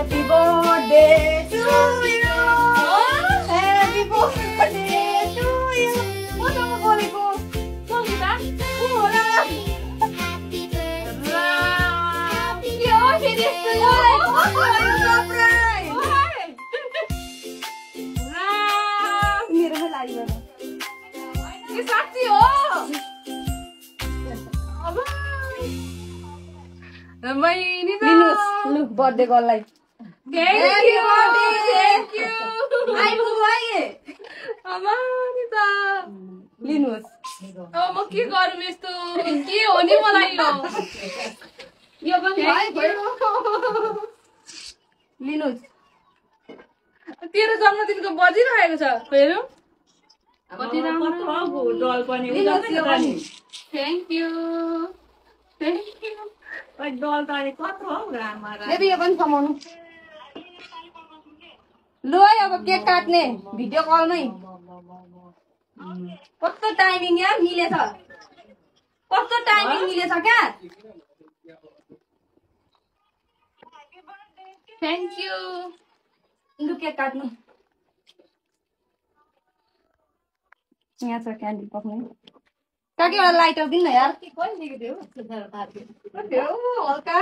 Happy birthday to you. Happy birthday to you. Mसँग बोलेको सङ्गीता को होला? के हो फेरि यस्तो सरप्राइज? मेरो लागि हो। के साथी हो? अब रमाइनी त लु बर्थडे गर्ललाई थ्यांक यू आइपुग्यो है अमानी त लिनुस् अब म के गरौँ यस्तो के हो नि मलाई यो पनि है लिनुस् तेरो जन्मदिनको बजिरहेको छ हेरौ कति राम्रो डल पनि थ्यांक यू डल तारे कत्रो हो रामा बेबी यो पनि समाउनु लु है अब केक काट्ने भिडियो कलमै कस्तो टाइमिङ यार मिलेछ कस्तो टाइमिङ मिलेछ क्या थ्यांक यू लु केक काट्नु यहाँ छ क्यान्डी पक्ने काकी वाला लाइटर दिन न यार हल्का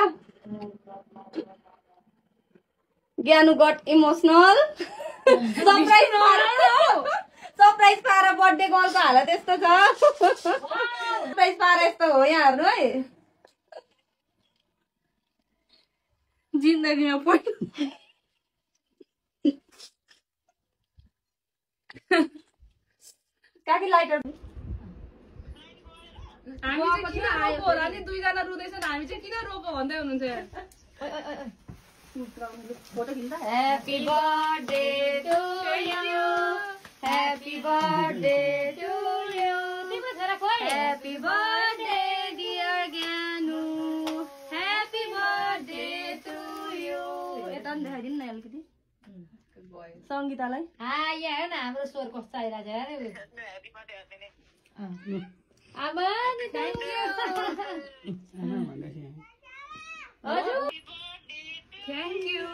ज्ञानु गट इमोसनल सरप्राइज पाएर बर्थडे गर्लको हालत यस्तो छ सरप्राइज पाएर यस्तो हो यहाँ हेर्नु है जिन्दगीमा पनि काकी लाइटर हामी चाहिँ किन रोको होला नि दुईजना रुँदैछन् हामी चाहिँ किन रोको भन्दै हुनुहुन्छ फोटो खिच्दा happy birthday to you happy birthday to you happy birthday dear Gyanu happy birthday to you यता पनि देखाइदिनु न अलिकति सङ्गीतालाई यहाँ हेर न हाम्रो स्वर कस्तो आइरहेको छ आमा थ्यांक यू थ्यांक यू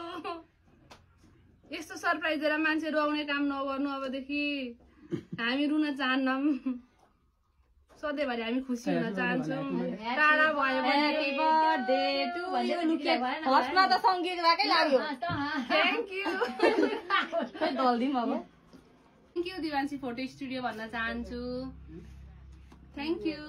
यस्तो सरप्राइज दिएर मान्छे रुवाउने काम नगर्नु अबदेखि हामी रुन चाहन्नौं सधैँभरि हामी खुसी हुन चाहन्छौँ टाढा भयो ह्यापी बर्थडे टु भन्दै लुक्या भएन फर्स्टमा त सङ्गीतकै लाग्यो थ्यांक यू दल्दिम अब थ्यांक यू दिवान्सी फोटो स्टुडियो भन्न चाहन्छु थ्यांक यू